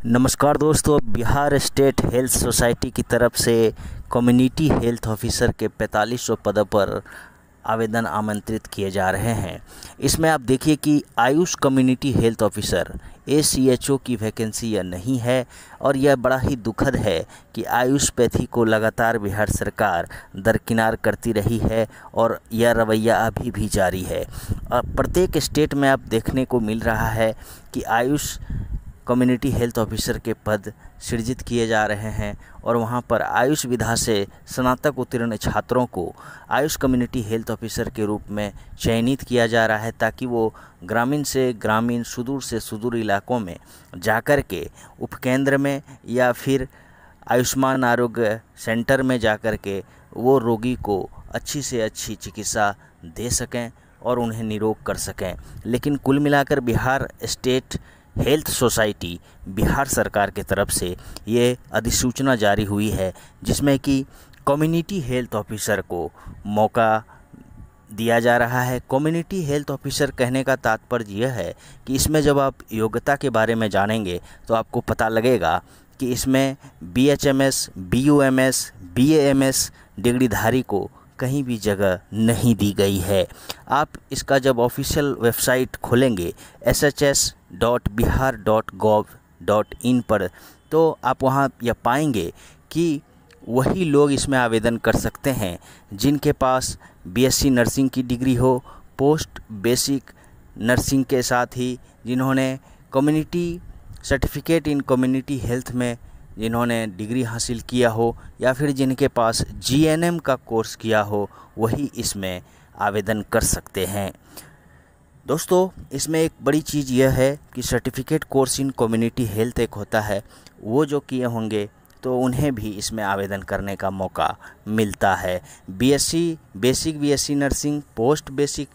नमस्कार दोस्तों, Bihar state health society की तरफ से कम्युनिटी हेल्थ ऑफिसर के 4500 पदों पर आवेदन आमंत्रित किए जा रहे हैं। इसमें आप देखिए कि Ayush community health officer ACHO की वैकेंसी यह नहीं है और यह बड़ा ही दुखद है कि आयुषपैथी को लगातार बिहार सरकार दरकिनार करती रही है और यह रवैया अभी भी जारी है। प्रत्येक स्टेट में आप देखने को मिल रहा है कि आयुष कम्युनिटी हेल्थ ऑफिसर के पद सृजित किए जा रहे हैं और वहां पर आयुष विधा से स्नातक उत्तीर्ण छात्रों को आयुष कम्युनिटी हेल्थ ऑफिसर के रूप में चयनित किया जा रहा है, ताकि वो ग्रामीण से ग्रामीण, सुदूर से सुदूर इलाकों में जाकर के उपकेंद्र में या फिर आयुष्मान आरोग्य सेंटर में जाकर के वो रोगी को अच्छी से अच्छी चिकित्सा दे सकें और उन्हें निरोग कर सकें। लेकिन कुल मिलाकर Bihar state health society Bihar सरकार की तरफ से ये अधिसूचना जारी हुई है, जिसमें कि कम्युनिटी हेल्थ ऑफिसर को मौका दिया जा रहा है। कम्युनिटी हेल्थ ऑफिसर कहने का तात्पर्य यह है कि इसमें जब आप योग्यता के बारे में जानेंगे तो आपको पता लगेगा कि इसमें BHMS, BUMS, BAMS डिग्रीधारी को कहीं भी जगह नहीं दी गई है। आप इसका जब ऑफिशियल वेबसाइट खोलेंगे shs.bihar.gov.in पर, तो आप वहां यह पाएंगे कि वही लोग इसमें आवेदन कर सकते हैं जिनके पास BSc नर्सिंग की डिग्री हो, पोस्ट बेसिक नर्सिंग के साथ ही जिन्होंने community certificate in community health में जिन्होंने डिग्री हासिल किया हो, या फिर जिनके पास GNM का कोर्स किया हो, वही इसमें आवेदन कर सकते हैं। दोस्तों, इसमें एक बड़ी चीज़ यह है कि certificate course in community health एक होता है, वो जो किए होंगे तो उन्हें भी इसमें आवेदन करने का मौका मिलता है। BSc basic BSc nursing, post basic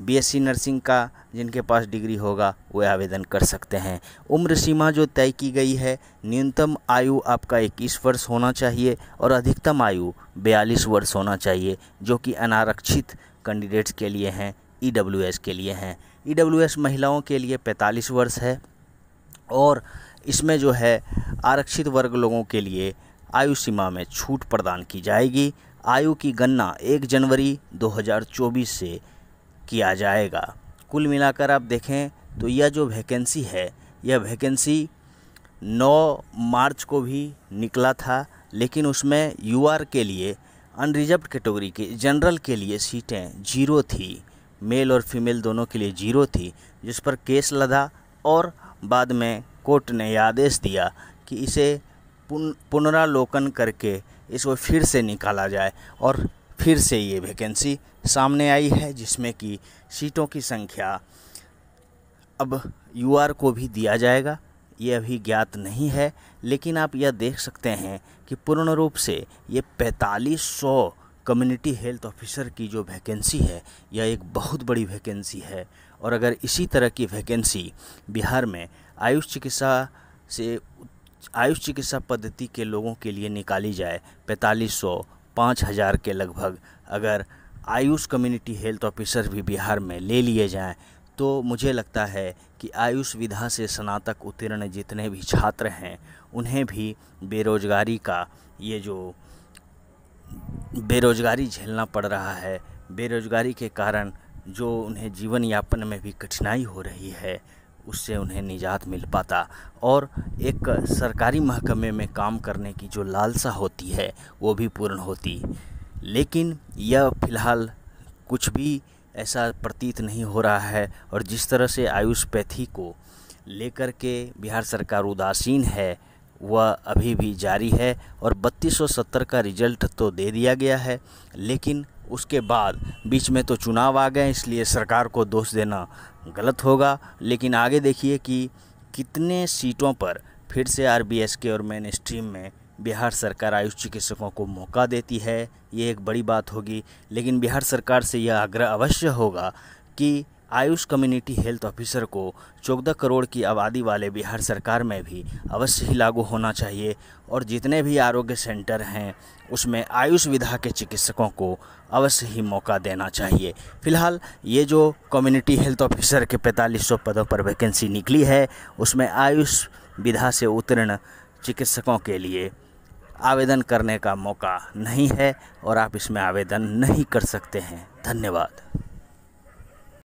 BSc nursing का जिनके पास डिग्री होगा वो आवेदन कर सकते हैं। उम्र सीमा जो तय की गई है, न्यूनतम आयु आपका 21 वर्ष होना चाहिए और अधिकतम आयु 42 वर्ष होना चाहिए, जो कि अनारक्षित कैंडिडेट्स के लिए हैं, EWS के लिए हैं। EWS महिलाओं के लिए 45 वर्ष है और इसमें जो है आरक्षित वर्ग लोगों के लिए आयु सीमा में छूट प्रदान की जाएगी। आयु की गणना 1 जनवरी 2024 से किया जाएगा। कुल मिलाकर आप देखें तो यह जो वैकेंसी है, यह वैकेंसी 9 मार्च को भी निकला था, लेकिन उसमें UR के लिए अनरिजर्व्ड कैटेगरी के जनरल के लिए सीटें 0 थी, मेल और फीमेल दोनों के लिए 0 थी, जिस पर केस लदा और बाद में कोर्ट ने यह आदेश दिया कि इसे पुनरावलोकन करके इसको फिर से निकाला जाए और फिर से ये वैकेंसी सामने आई है, जिसमें कि सीटों की संख्या अब UR को भी दिया जाएगा, ये अभी ज्ञात नहीं है। लेकिन आप यह देख सकते हैं कि पूर्ण रूप से ये 4500 कम्युनिटी हेल्थ ऑफिसर की जो वैकेंसी है, यह एक बहुत बड़ी वैकेंसी है। और अगर इसी तरह की वैकेंसी बिहार में आयुष चिकित्सा पद्धति के लोगों के लिए निकाली जाए, 4500 5000 के लगभग अगर आयुष कम्युनिटी हेल्थ ऑफिसर भी बिहार में ले लिए जाएं, तो मुझे लगता है कि आयुष विधा से स्नातक उत्तीर्ण जितने भी छात्र हैं उन्हें भी बेरोजगारी का ये जो बेरोजगारी झेलना पड़ रहा है, बेरोजगारी के कारण जो उन्हें जीवन यापन में भी कठिनाई हो रही है, उससे उन्हें निजात मिल पाता और एक सरकारी महकमे में काम करने की जो लालसा होती है वो भी पूर्ण होती। लेकिन यह फ़िलहाल कुछ भी ऐसा प्रतीत नहीं हो रहा है और जिस तरह से आयुषपैथी को लेकर के बिहार सरकार उदासीन है, वह अभी भी जारी है। और 3270 का रिजल्ट तो दे दिया गया है, लेकिन उसके बाद बीच में तो चुनाव आ गए, इसलिए सरकार को दोष देना गलत होगा। लेकिन आगे देखिए कि कितने सीटों पर फिर से RBSK और मेन स्ट्रीम में बिहार सरकार आयुष चिकित्सकों को मौका देती है, ये एक बड़ी बात होगी। लेकिन बिहार सरकार से यह आग्रह अवश्य होगा कि आयुष कम्युनिटी हेल्थ ऑफिसर को 14 करोड़ की आबादी वाले बिहार सरकार में भी अवश्य ही लागू होना चाहिए और जितने भी आरोग्य सेंटर हैं उसमें आयुष विधा के चिकित्सकों को अवश्य ही मौका देना चाहिए। फिलहाल ये जो कम्युनिटी हेल्थ ऑफिसर के 4500 पदों पर वैकेंसी निकली है उसमें आयुष विधा से उत्तीर्ण चिकित्सकों के लिए आवेदन करने का मौका नहीं है और आप इसमें आवेदन नहीं कर सकते हैं। धन्यवाद।